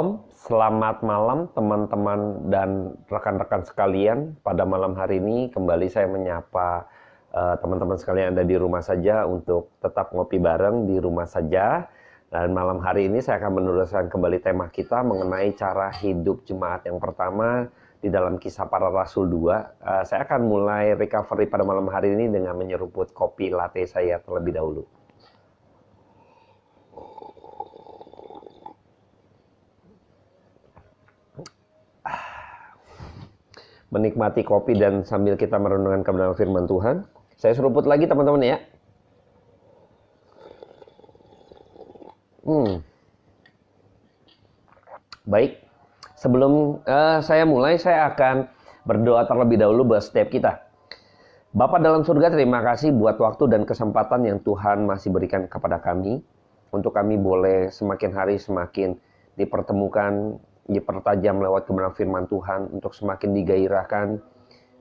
Shalom, selamat malam teman-teman dan rekan-rekan sekalian. Pada malam hari ini kembali saya menyapa teman-teman sekalian yang ada di rumah saja untuk tetap ngopi bareng di rumah saja. Dan malam hari ini saya akan meneruskan kembali tema kita mengenai cara hidup jemaat yang pertama di dalam Kisah Para Rasul 2. Saya akan mulai recovery pada malam hari ini dengan menyeruput kopi latte saya terlebih dahulu. Menikmati kopi dan sambil kita merenungkan kebenaran firman Tuhan. Saya seruput lagi teman-teman ya. Baik, sebelum saya mulai, saya akan berdoa terlebih dahulu buat setiap kita. Bapa dalam surga, terima kasih buat waktu dan kesempatan yang Tuhan masih berikan kepada kami. Untuk kami boleh semakin hari semakin dipertemukan, dipertajam lewat kebenaran firman Tuhan, untuk semakin digairahkan.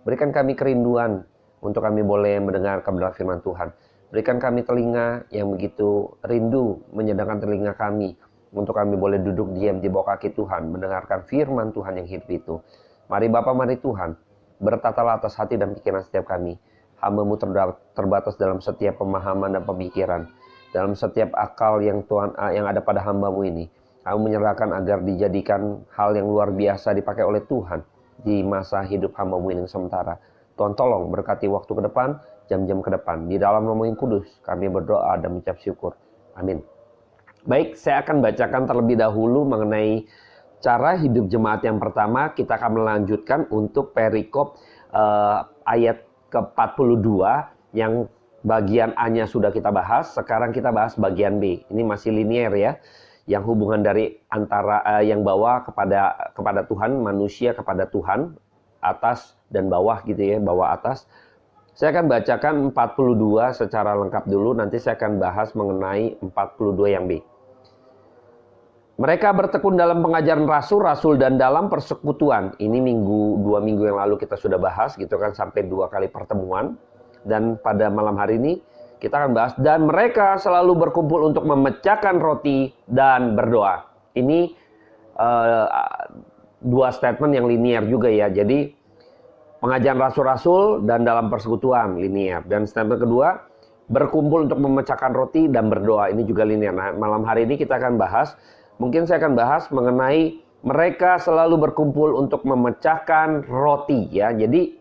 Berikan kami kerinduan untuk kami boleh mendengar kebenaran firman Tuhan. Berikan kami telinga yang begitu rindu menyedangkan telinga kami, untuk kami boleh duduk diam di bawah kaki Tuhan, mendengarkan firman Tuhan yang hidup itu. Mari Bapa, mari Tuhan, bertatalah atas hati dan pikiran setiap kami. Hamba-Mu terbatas dalam setiap pemahaman dan pemikiran, dalam setiap akal yang Tuhan yang ada pada hamba-Mu ini. Kami menyerahkan agar dijadikan hal yang luar biasa dipakai oleh Tuhan di masa hidup hamba-Mu ini sementara. Tuhan tolong berkati waktu ke depan, jam-jam ke depan. Di dalam nama yang kudus kami berdoa dan mengucap syukur. Amin. Baik, saya akan bacakan terlebih dahulu mengenai cara hidup jemaat yang pertama. Kita akan melanjutkan untuk perikop ayat ke-42 yang bagian A-nya sudah kita bahas. Sekarang kita bahas bagian B. Ini masih linear ya. Yang hubungan dari antara yang bawah kepada Tuhan, manusia kepada Tuhan, atas dan bawah gitu ya, bawah atas. Saya akan bacakan 42 secara lengkap dulu, nanti saya akan bahas mengenai 42 yang B. Mereka bertekun dalam pengajaran rasul dan dalam persekutuan. Ini 2 minggu yang lalu kita sudah bahas gitu kan, sampai 2 kali pertemuan. Dan pada malam hari ini kita akan bahas, dan mereka selalu berkumpul untuk memecahkan roti dan berdoa. Ini 2 statement yang linear juga ya. Jadi pengajaran rasul-rasul dan dalam persekutuan linear. Dan statement kedua, berkumpul untuk memecahkan roti dan berdoa. Ini juga linear. Nah, malam hari ini kita akan bahas, mungkin saya akan bahas mengenai mereka selalu berkumpul untuk memecahkan roti ya. Jadi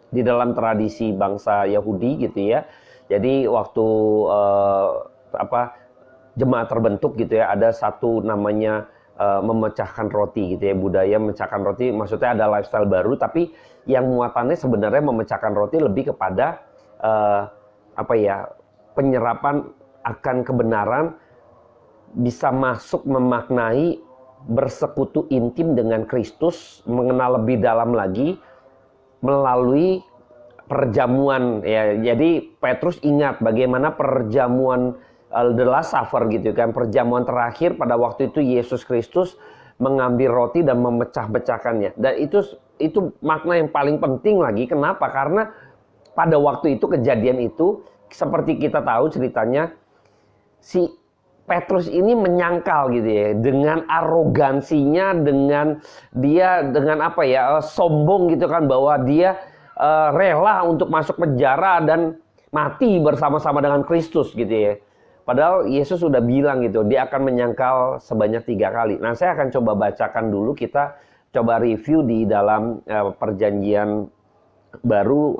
di dalam tradisi bangsa Yahudi gitu ya. Jadi waktu jemaat terbentuk gitu ya, ada satu namanya memecahkan roti gitu ya, budaya memecahkan roti, maksudnya ada lifestyle baru, tapi yang muatannya sebenarnya memecahkan roti lebih kepada penyerapan akan kebenaran, bisa masuk memaknai bersekutu intim dengan Kristus, mengenal lebih dalam lagi melalui perjamuan ya. Jadi Petrus ingat bagaimana perjamuan the last supper gitu kan, perjamuan terakhir pada waktu itu Yesus Kristus mengambil roti dan memecah-pecahkannya. Dan itu makna yang paling penting lagi. Kenapa? Karena pada waktu itu, kejadian itu, seperti kita tahu ceritanya, si Petrus ini menyangkal gitu ya, dengan arogansinya, dengan dia sombong gitu kan, bahwa dia rela untuk masuk penjara dan mati bersama-sama dengan Kristus gitu ya. Padahal Yesus sudah bilang gitu, dia akan menyangkal sebanyak 3 kali. Nah, saya akan coba bacakan dulu, kita coba review di dalam perjanjian baru,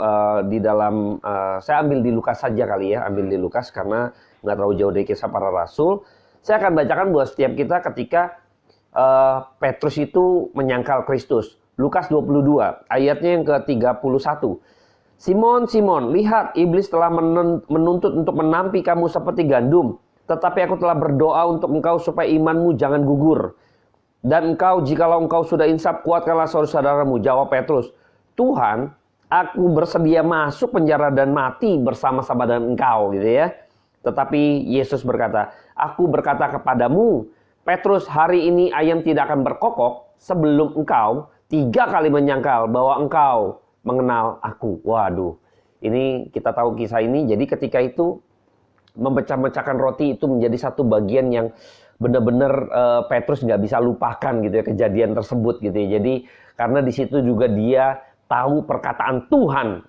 di dalam saya ambil di Lukas saja kali ya, ambil di Lukas karena nggak terlalu jauh dari Kisah Para Rasul. Saya akan bacakan buat setiap kita ketika Petrus itu menyangkal Kristus. Lukas 22, ayatnya yang ke-31. Simon, Simon, lihat iblis telah menuntut untuk menampi kamu seperti gandum. Tetapi aku telah berdoa untuk engkau supaya imanmu jangan gugur. Dan engkau, jikalau engkau sudah insaf, kuatkanlah saudara-saudaramu. Jawab Petrus, Tuhan, aku bersedia masuk penjara dan mati bersama-sama dengan engkau gitu ya. Tetapi Yesus berkata, aku berkata kepadamu, Petrus, hari ini ayam tidak akan berkokok sebelum engkau 3 kali menyangkal bahwa engkau mengenal aku. Waduh, ini kita tahu kisah ini. Jadi ketika itu memecah-mecahkan roti itu menjadi satu bagian yang benar-benar Petrus nggak bisa lupakan gitu ya kejadian tersebut gitu ya. Jadi karena di situ juga dia tahu perkataan Tuhan.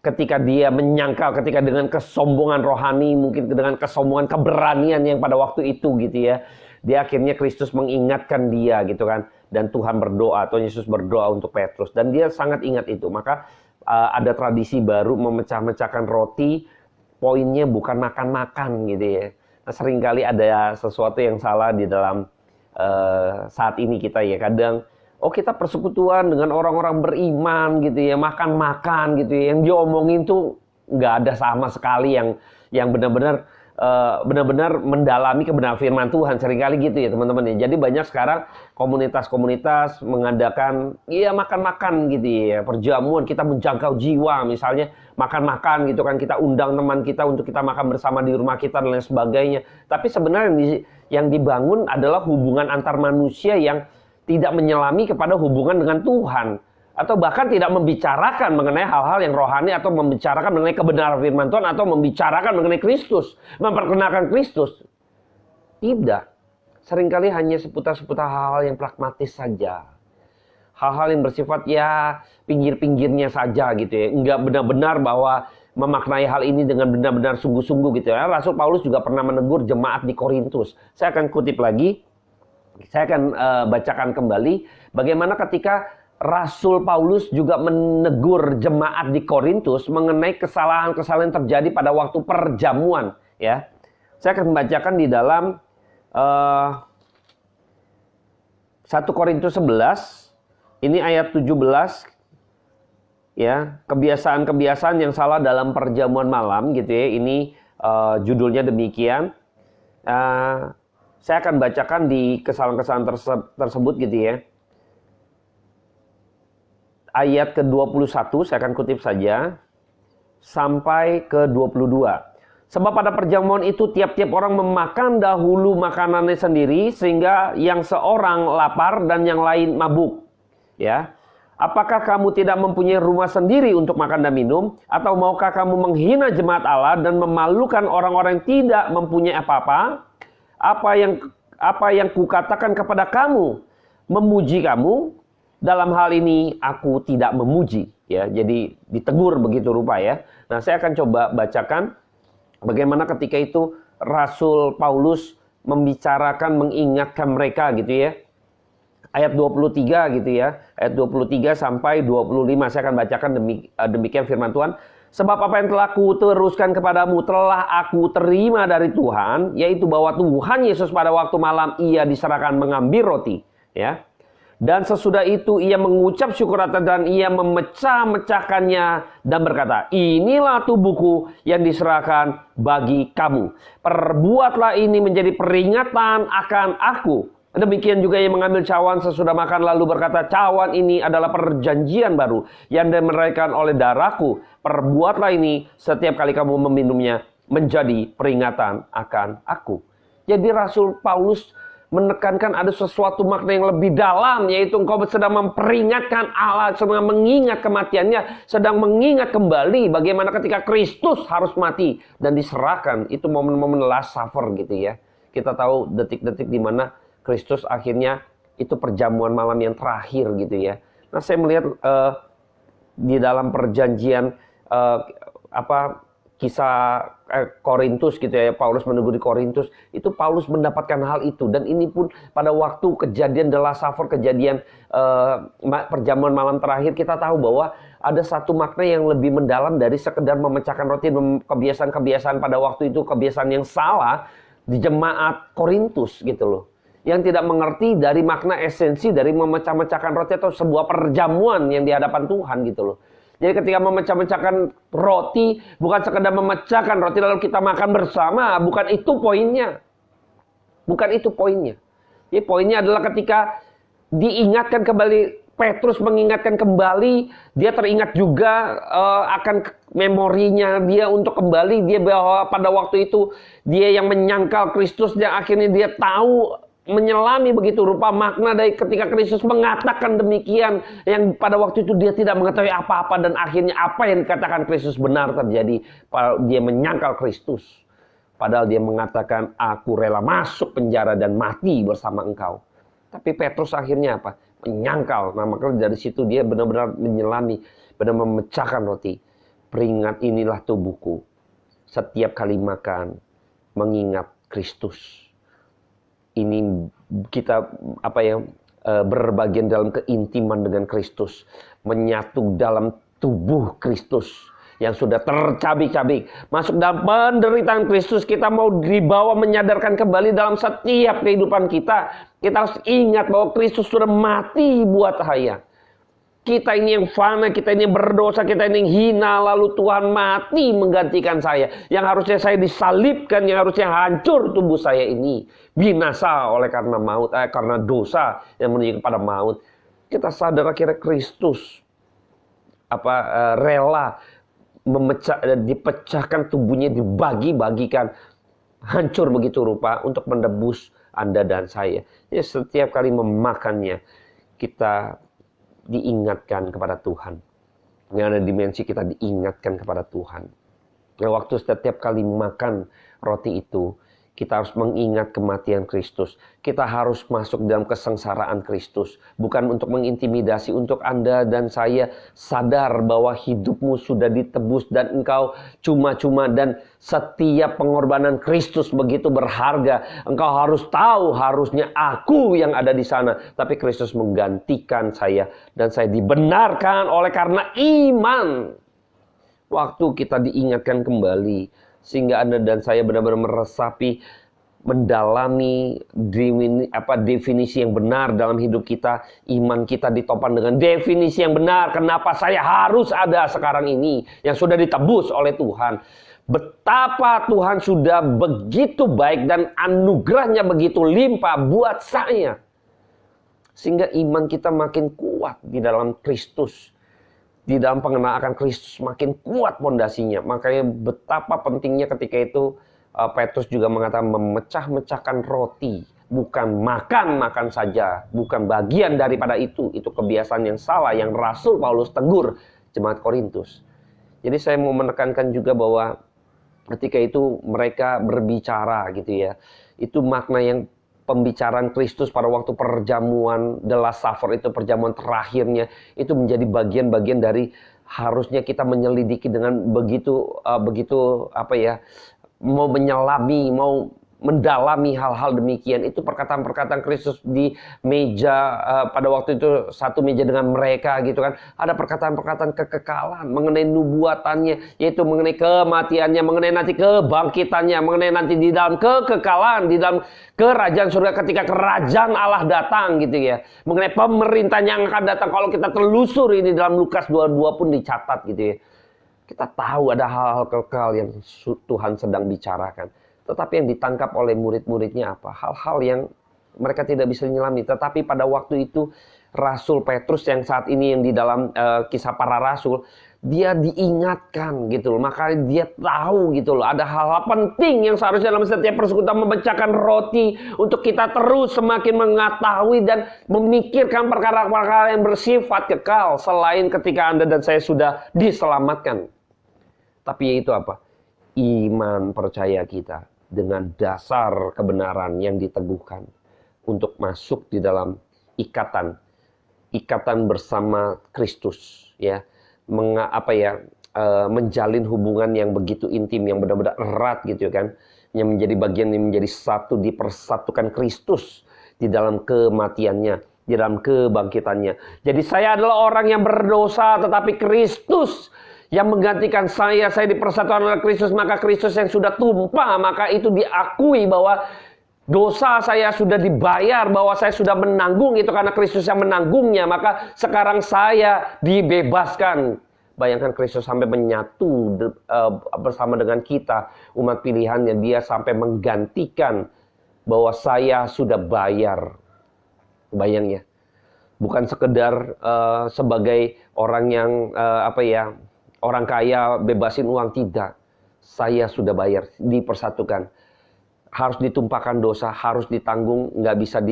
Ketika dia menyangkal, ketika dengan kesombongan rohani, mungkin dengan kesombongan keberanian yang pada waktu itu gitu ya, dia akhirnya Kristus mengingatkan dia gitu kan, dan Tuhan berdoa, atau Yesus berdoa untuk Petrus, dan dia sangat ingat itu. Maka ada tradisi baru memecah-mecahkan roti, poinnya bukan makan-makan gitu ya. Nah, seringkali ada sesuatu yang salah di dalam saat ini kita ya, kadang kita persekutuan dengan orang-orang beriman gitu ya, makan-makan gitu ya. Yang dia omongin tuh nggak ada sama sekali yang benar-benar mendalami kebenaran firman Tuhan. Seringkali gitu ya teman-teman ya. Jadi banyak sekarang komunitas-komunitas mengadakan makan-makan gitu ya, perjamuan, kita menjangkau jiwa, misalnya makan-makan gitu kan, kita undang teman kita untuk kita makan bersama di rumah kita dan lain sebagainya. Tapi sebenarnya yang dibangun adalah hubungan antar manusia yang tidak menyelami kepada hubungan dengan Tuhan, atau bahkan tidak membicarakan mengenai hal-hal yang rohani, atau membicarakan mengenai kebenaran firman Tuhan, atau membicarakan mengenai Kristus, memperkenalkan Kristus. Tidak. Seringkali hanya seputar-seputar hal-hal yang pragmatis saja. Hal-hal yang bersifat pinggir-pinggirnya saja gitu ya. Enggak benar-benar bahwa memaknai hal ini dengan benar-benar sungguh-sungguh gitu ya. Rasul Paulus juga pernah menegur jemaat di Korintus. Saya akan kutip lagi. Saya akan bacakan kembali bagaimana ketika Rasul Paulus juga menegur jemaat di Korintus mengenai kesalahan-kesalahan yang terjadi pada waktu perjamuan ya. Saya akan membacakan di dalam 1 Korintus 11 ini ayat 17 ya, kebiasaan-kebiasaan yang salah dalam perjamuan malam gitu ya. Ini judulnya demikian. Saya akan bacakan di kesalahan-kesalahan tersebut gitu ya. Ayat ke-21 saya akan kutip saja sampai ke-22. Sebab pada perjamuan itu tiap-tiap orang memakan dahulu makanannya sendiri, sehingga yang seorang lapar dan yang lain mabuk. Ya. Apakah kamu tidak mempunyai rumah sendiri untuk makan dan minum? Atau maukah kamu menghina jemaat Allah dan memalukan orang-orang yang tidak mempunyai apa-apa? Apa yang kukatakan kepada kamu, memuji kamu, dalam hal ini aku tidak memuji ya. Jadi ditegur begitu rupa ya. Nah, saya akan coba bacakan bagaimana ketika itu Rasul Paulus membicarakan, mengingatkan mereka gitu ya. Ayat 23 gitu ya. Ayat 23 sampai 25 saya akan bacakan demikian firman Tuhan. Sebab apa yang telah kuteruskan kepadamu telah aku terima dari Tuhan, yaitu bahwa Tuhan Yesus pada waktu malam ia diserahkan mengambil roti, ya. Dan sesudah itu ia mengucap syukur dan ia memecah-mecahkannya dan berkata, inilah tubuhku yang diserahkan bagi kamu. Perbuatlah ini menjadi peringatan akan aku. Demikian juga ia mengambil cawan sesudah makan lalu berkata, cawan ini adalah perjanjian baru yang dimeraikan oleh darahku. Perbuatlah ini setiap kali kamu meminumnya menjadi peringatan akan aku. Jadi Rasul Paulus menekankan ada sesuatu makna yang lebih dalam, yaitu engkau sedang memperingatkan Allah, sedang mengingat kematiannya, sedang mengingat kembali bagaimana ketika Kristus harus mati dan diserahkan. Itu momen-momen last supper gitu ya. Kita tahu detik-detik di mana Kristus akhirnya itu perjamuan malam yang terakhir gitu ya. Nah, saya melihat di dalam perjanjian kisah Korintus gitu ya, Paulus menegur di Korintus, itu Paulus mendapatkan hal itu. Dan ini pun pada waktu kejadian The Last Supper, kejadian perjamuan malam terakhir, kita tahu bahwa ada satu makna yang lebih mendalam dari sekedar memecahkan roti dan kebiasaan-kebiasaan pada waktu itu, kebiasaan yang salah di jemaat Korintus gitu loh. Yang tidak mengerti dari makna esensi dari memecah-mecahkan roti atau sebuah perjamuan yang di hadapan Tuhan gitu loh. Jadi ketika memecah-mecahkan roti, bukan sekedar memecahkan roti lalu kita makan bersama, bukan itu poinnya. Bukan itu poinnya. Jadi poinnya adalah ketika diingatkan kembali, Petrus mengingatkan kembali, dia teringat juga akan memorinya dia untuk kembali, dia bahwa pada waktu itu dia yang menyangkal Kristus dan akhirnya dia tahu, menyelami begitu rupa makna dari ketika Kristus mengatakan demikian, yang pada waktu itu dia tidak mengetahui apa-apa dan akhirnya apa yang dikatakan Kristus benar terjadi. Dia menyangkal Kristus. Padahal dia mengatakan, aku rela masuk penjara dan mati bersama engkau. Tapi Petrus akhirnya apa? Menyangkal. Nah, maka dari situ dia benar-benar menyelami, benar-benar memecahkan roti. Peringat inilah tubuhku. Setiap kali makan, mengingat Kristus. Ini kita berbagian dalam keintiman dengan Kristus. Menyatu dalam tubuh Kristus yang sudah tercabik-cabik. Masuk dalam penderitaan Kristus, kita mau dibawa menyadarkan kembali dalam setiap kehidupan kita. Kita harus ingat bahwa Kristus sudah mati buat saya. Kita ini yang fana, kita ini yang berdosa, kita ini yang hina, lalu Tuhan mati menggantikan saya. Yang harusnya saya disalibkan, yang harusnya hancur tubuh saya ini. Binasa oleh karena maut, karena dosa yang menuju kepada maut. Kita sadar akhirnya Kristus rela dipecahkan tubuhnya, dibagi-bagikan, hancur begitu rupa untuk menebus Anda dan saya. Ya, setiap kali memakannya, kita diingatkan kepada Tuhan. Yang ada dimensi kita diingatkan kepada Tuhan. Nah, waktu setiap kali makan roti itu, kita harus mengingat kematian Kristus. Kita harus masuk dalam kesengsaraan Kristus. Bukan untuk mengintimidasi, untuk Anda dan saya sadar bahwa hidupmu sudah ditebus dan engkau cuma-cuma, dan setiap pengorbanan Kristus begitu berharga. Engkau harus tahu, harusnya aku yang ada di sana. Tapi Kristus menggantikan saya dan saya dibenarkan oleh karena iman. Waktu kita diingatkan kembali, sehingga Anda dan saya benar-benar meresapi, mendalami definisi yang benar dalam hidup kita. Iman kita ditopang dengan definisi yang benar. Kenapa saya harus ada sekarang ini, yang sudah ditebus oleh Tuhan. Betapa Tuhan sudah begitu baik dan anugerahnya begitu limpah buat saya. Sehingga iman kita makin kuat di dalam Kristus. Di dalam pengenalan akan Kristus makin kuat pondasinya. Makanya betapa pentingnya ketika itu Petrus juga mengatakan memecah-mecahkan roti. Bukan makan saja. Bukan bagian daripada itu. Itu kebiasaan yang salah yang Rasul Paulus tegur jemaat Korintus. Jadi saya mau menekankan juga bahwa ketika itu mereka berbicara gitu ya. Itu makna yang pembicaraan Kristus pada waktu perjamuan The Last Supper itu, perjamuan terakhirnya, itu menjadi bagian-bagian dari harusnya kita menyelidiki dengan begitu mau menyelami, mau mendalami hal-hal demikian. Itu perkataan-perkataan Kristus di meja pada waktu itu, satu meja dengan mereka gitu kan. Ada perkataan-perkataan kekekalan mengenai nubuatannya, yaitu mengenai kematiannya, mengenai nanti kebangkitannya, mengenai nanti di dalam kekekalan, di dalam kerajaan surga ketika kerajaan Allah datang gitu ya. Mengenai pemerintahnya yang akan datang. Kalau kita telusur ini dalam Lukas 22 pun dicatat gitu ya. Kita tahu ada hal-hal kekal yang Tuhan sedang bicarakan. Tetapi yang ditangkap oleh murid-muridnya apa? Hal-hal yang mereka tidak bisa nyelami. Tetapi pada waktu itu Rasul Petrus yang saat ini yang di dalam kisah para rasul, dia diingatkan gitu loh. Makanya dia tahu gitu loh. Ada hal-hal penting yang seharusnya dalam setiap persekutuan memecahkan roti. Untuk kita terus semakin mengetahui dan memikirkan perkara-perkara yang bersifat kekal. Selain ketika Anda dan saya sudah diselamatkan. Tapi itu apa? Iman percaya kita dengan dasar kebenaran yang diteguhkan untuk masuk di dalam ikatan bersama Kristus ya, menjalin hubungan yang begitu intim, yang benar-benar erat gitu kan, yang menjadi bagian, yang menjadi satu, dipersatukan Kristus di dalam kematiannya, di dalam kebangkitannya. Jadi saya adalah orang yang berdosa, tetapi Kristus yang menggantikan saya dipersatukan oleh Kristus, maka Kristus yang sudah tumpah, maka itu diakui bahwa dosa saya sudah dibayar, bahwa saya sudah menanggung itu karena Kristus yang menanggungnya, maka sekarang saya dibebaskan. Bayangkan Kristus sampai menyatu bersama dengan kita, umat pilihannya, dia sampai menggantikan bahwa saya sudah bayar. Bayang ya, bukan sekedar sebagai orang yang orang kaya bebasin uang, tidak. Saya sudah bayar, dipersatukan. Harus ditumpahkan dosa, harus ditanggung, nggak bisa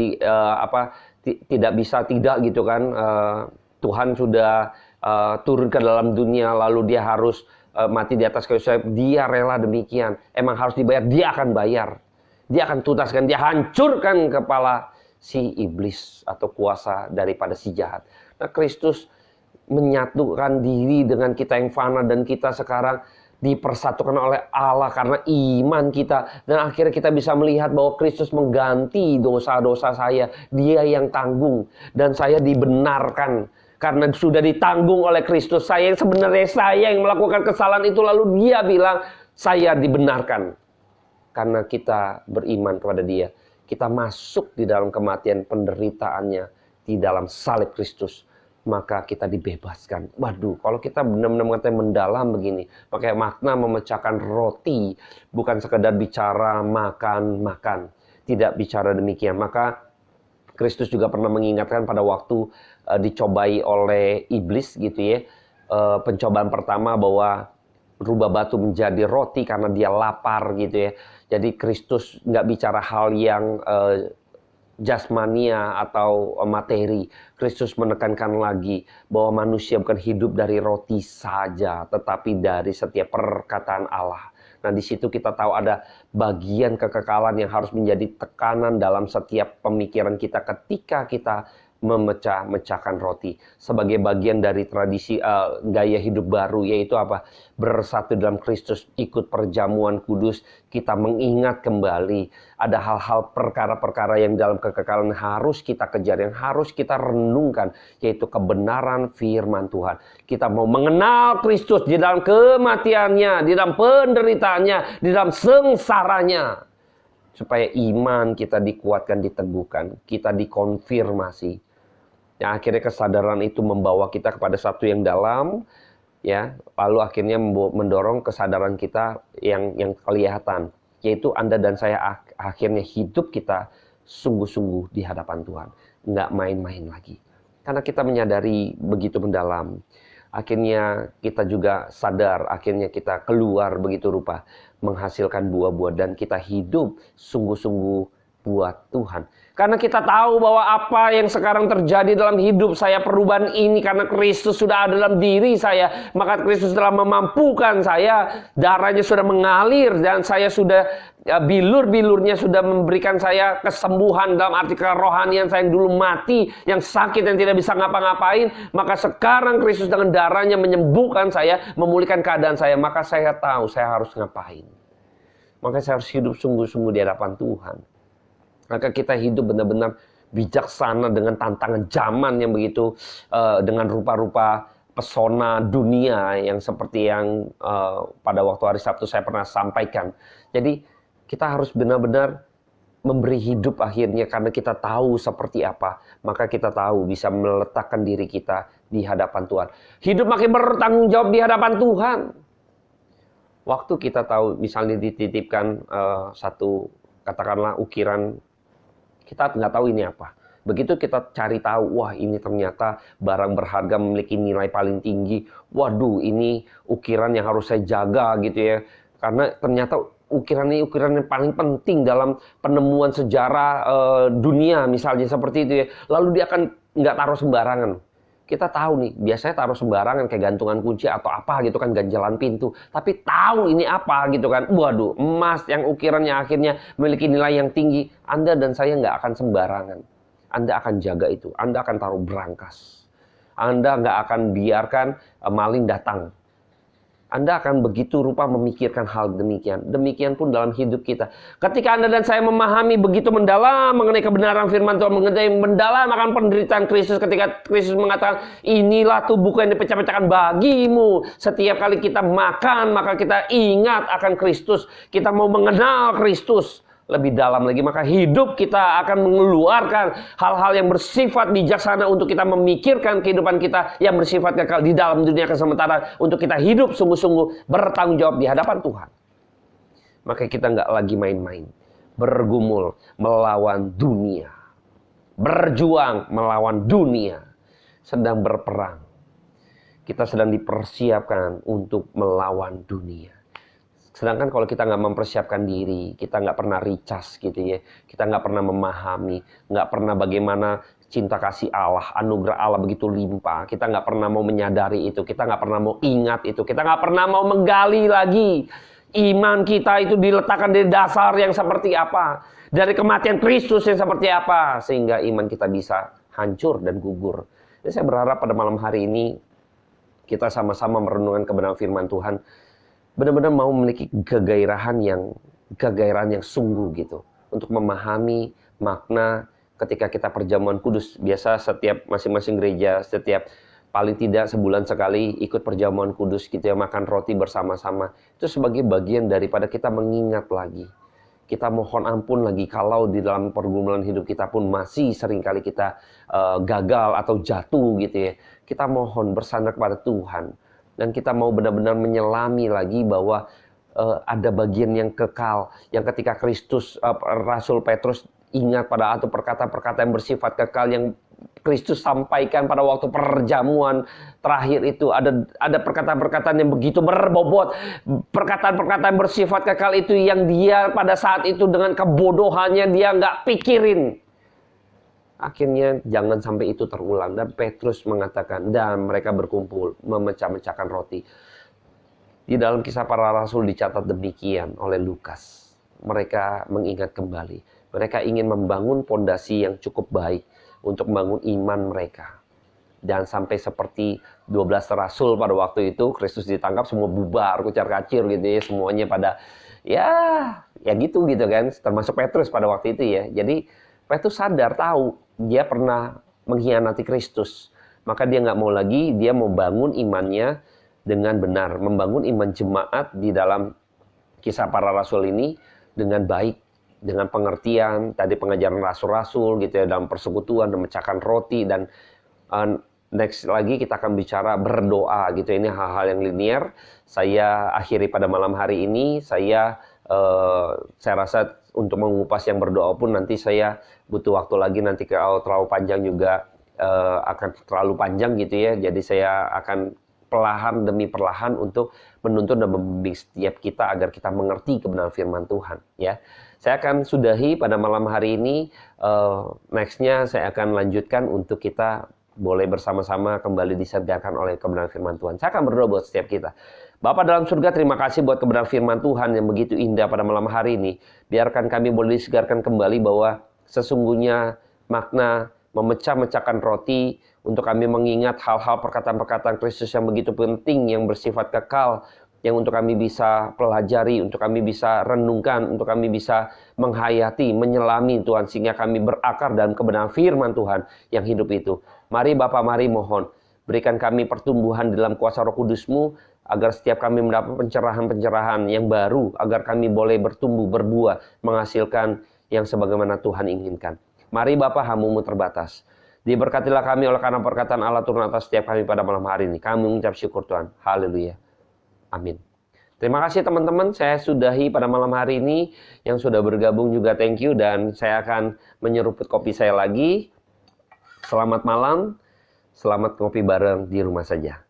tidak bisa tidak gitu kan. Tuhan sudah turun ke dalam dunia, lalu dia harus mati di atas kayu salib, dia rela demikian. Emang harus dibayar, dia akan bayar. Dia akan tuntaskan, dia hancurkan kepala si iblis atau kuasa daripada si jahat. Nah, Kristus menyatukan diri dengan kita yang fana, dan kita sekarang dipersatukan oleh Allah karena iman kita. Dan akhirnya kita bisa melihat bahwa Kristus mengganti dosa-dosa saya. Dia yang tanggung, dan saya dibenarkan karena sudah ditanggung oleh Kristus. Saya yang sebenarnya saya yang melakukan kesalahan itu, lalu dia bilang saya dibenarkan. Karena kita beriman kepada dia, kita masuk di dalam kematian penderitaannya di dalam salib Kristus, maka kita dibebaskan. Waduh, kalau kita benar-benar mengerti mendalam begini, pakai makna memecahkan roti, bukan sekedar bicara makan-makan, tidak bicara demikian. Maka Kristus juga pernah mengingatkan pada waktu dicobai oleh iblis gitu ya. Pencobaan pertama bahwa rubah batu menjadi roti karena dia lapar gitu ya. Jadi Kristus nggak bicara hal yang jasmania atau materi. Kristus menekankan lagi bahwa manusia bukan hidup dari roti saja, tetapi dari setiap perkataan Allah. Nah, di situ kita tahu ada bagian kekekalan yang harus menjadi tekanan dalam setiap pemikiran kita ketika kita memecah-mecahkan roti sebagai bagian dari tradisi gaya hidup baru, yaitu apa? Bersatu dalam Kristus, ikut perjamuan kudus, kita mengingat kembali ada hal-hal perkara-perkara yang dalam kekekalan harus kita kejar, yang harus kita renungkan, yaitu kebenaran firman Tuhan. Kita mau mengenal Kristus di dalam kematiannya, di dalam penderitaannya, di dalam sengsaranya, supaya iman kita dikuatkan, diteguhkan, kita dikonfirmasi. Ya, akhirnya kesadaran itu membawa kita kepada satu yang dalam, ya, lalu akhirnya mendorong kesadaran kita yang kelihatan, yaitu Anda dan saya akhirnya hidup kita sungguh-sungguh di hadapan Tuhan, nggak main-main lagi. Karena kita menyadari begitu mendalam, akhirnya kita juga sadar, akhirnya kita keluar begitu rupa, menghasilkan buah-buah, dan kita hidup sungguh-sungguh buat Tuhan. Karena kita tahu bahwa apa yang sekarang terjadi dalam hidup saya, perubahan ini karena Kristus sudah ada dalam diri saya. Maka Kristus telah memampukan saya, darahnya sudah mengalir, dan saya sudah bilur-bilurnya sudah memberikan saya kesembuhan dalam arti kerohanian saya yang dulu mati, yang sakit, yang tidak bisa ngapa-ngapain. Maka sekarang Kristus dengan darahnya menyembuhkan saya, memulihkan keadaan saya. Maka saya tahu saya harus ngapain. Maka saya harus hidup sungguh-sungguh di hadapan Tuhan. Maka kita hidup benar-benar bijaksana dengan tantangan zaman yang begitu, dengan rupa-rupa pesona dunia yang seperti yang pada waktu hari Sabtu saya pernah sampaikan. Jadi kita harus benar-benar memberi hidup akhirnya karena kita tahu seperti apa. Maka kita tahu bisa meletakkan diri kita di hadapan Tuhan. Hidup makin bertanggung jawab di hadapan Tuhan. Waktu kita tahu misalnya dititipkan satu, katakanlah ukiran, kita nggak tahu ini apa. Begitu kita cari tahu, wah ini ternyata barang berharga memiliki nilai paling tinggi. Waduh, ini ukiran yang harus saya jaga gitu ya. Karena ternyata ukiran ini ukiran yang paling penting dalam penemuan sejarah dunia misalnya seperti itu ya. Lalu dia akan nggak taruh sembarangan. Kita tahu nih, biasanya taruh sembarangan kayak gantungan kunci atau apa gitu kan, ganjalan pintu. Tapi tahu ini apa gitu kan. Waduh, emas yang ukirannya akhirnya memiliki nilai yang tinggi. Anda dan saya nggak akan sembarangan. Anda akan jaga itu. Anda akan taruh berangkas. Anda nggak akan biarkan maling datang. Anda akan begitu rupa memikirkan hal demikian. Demikian pun dalam hidup kita. Ketika Anda dan saya memahami begitu mendalam mengenai kebenaran firman Tuhan, mengenai mendalam akan penderitaan Kristus, ketika Kristus mengatakan, inilah tubuhku yang dipecah-pecahkan bagimu. Setiap kali kita makan, maka kita ingat akan Kristus. Kita mau mengenal Kristus lebih dalam lagi, maka hidup kita akan mengeluarkan hal-hal yang bersifat bijaksana untuk kita memikirkan kehidupan kita yang bersifat kekal di dalam dunia kesementara, untuk kita hidup sungguh-sungguh bertanggung jawab di hadapan Tuhan. Maka kita nggak lagi main-main, bergumul melawan dunia, berjuang melawan dunia, sedang berperang. Kita sedang dipersiapkan untuk melawan dunia. Sedangkan kalau kita nggak mempersiapkan diri, kita nggak pernah recharge gitu ya, kita nggak pernah memahami, nggak pernah bagaimana cinta kasih Allah, anugerah Allah begitu limpah. Kita nggak pernah mau menyadari itu, kita nggak pernah mau ingat itu, kita nggak pernah mau menggali lagi. Iman kita itu diletakkan di dasar yang seperti apa, dari kematian Kristus yang seperti apa, sehingga iman kita bisa hancur dan gugur. Jadi saya berharap pada malam hari ini kita sama-sama merenungkan kebenaran firman Tuhan, benar-benar mau memiliki kegairahan yang sungguh gitu, untuk memahami makna ketika kita perjamuan kudus. Biasa setiap masing-masing gereja, setiap paling tidak sebulan sekali ikut perjamuan kudus gitu ya, makan roti bersama-sama. Itu sebagai bagian daripada kita mengingat lagi. Kita mohon ampun lagi kalau di dalam pergumulan hidup kita pun masih seringkali kita gagal atau jatuh gitu ya. Kita mohon bersandar kepada Tuhan. Dan kita mau benar-benar menyelami lagi bahwa ada bagian yang kekal. Yang ketika Kristus, Rasul Petrus ingat pada atau perkataan-perkataan yang bersifat kekal yang Kristus sampaikan pada waktu perjamuan terakhir itu. Ada perkataan-perkataan yang begitu berbobot. Perkataan-perkataan bersifat kekal itu yang dia pada saat itu dengan kebodohannya dia nggak pikirin. Akhirnya jangan sampai itu terulang. Dan Petrus mengatakan, dan mereka berkumpul memecah-mecahkan roti. Di dalam Kisah Para Rasul dicatat demikian oleh Lukas. Mereka mengingat kembali. Mereka ingin membangun fondasi yang cukup baik untuk membangun iman mereka. Dan sampai seperti 12 rasul pada waktu itu, Kristus ditangkap, semua bubar, kucar-kacir gitu ya. Semuanya pada, ya gitu kan. Termasuk Petrus pada waktu itu ya. Jadi Petrus sadar, tahu dia pernah mengkhianati Kristus. Maka dia nggak mau lagi, dia mau bangun imannya dengan benar. Membangun iman jemaat di dalam Kisah Para Rasul ini dengan baik. Dengan pengertian, tadi pengajaran rasul-rasul gitu ya, dalam persekutuan, memecahkan roti, dan next lagi kita akan bicara berdoa gitu. Ini hal-hal yang linear. Saya akhiri pada malam hari ini. Saya rasa untuk mengupas yang berdoa pun nanti saya butuh waktu lagi. Nanti kalau terlalu panjang juga akan terlalu panjang gitu ya. Jadi saya akan perlahan demi perlahan untuk menuntun dan membimbing setiap kita agar kita mengerti kebenaran firman Tuhan ya. Saya akan sudahi pada malam hari ini. Nextnya saya akan lanjutkan untuk kita boleh bersama-sama kembali disertakan oleh kebenaran firman Tuhan. Saya akan berdoa buat setiap kita. Bapa dalam surga, terima kasih buat kebenaran firman Tuhan yang begitu indah pada malam hari ini. Biarkan kami boleh disegarkan kembali bahwa sesungguhnya makna memecah-mecahkan roti untuk kami mengingat hal-hal perkataan-perkataan Kristus yang begitu penting, yang bersifat kekal, yang untuk kami bisa pelajari, untuk kami bisa renungkan, untuk kami bisa menghayati, menyelami Tuhan, sehingga kami berakar dalam kebenaran firman Tuhan yang hidup itu. Mari Bapa, mari mohon, berikan kami pertumbuhan dalam kuasa Roh Kudus-Mu, agar setiap kami mendapat pencerahan-pencerahan yang baru, agar kami boleh bertumbuh, berbuah, menghasilkan yang sebagaimana Tuhan inginkan. Mari Bapa, hamba-Mu terbatas. Diberkatilah kami oleh karena perkataan Allah turun atas setiap kami pada malam hari ini. Kami mengucap syukur Tuhan. Haleluya. Amin. Terima kasih teman-teman, saya sudahi pada malam hari ini. Yang sudah bergabung juga thank you, dan saya akan menyeruput kopi saya lagi. Selamat malam, selamat ngopi bareng di rumah saja.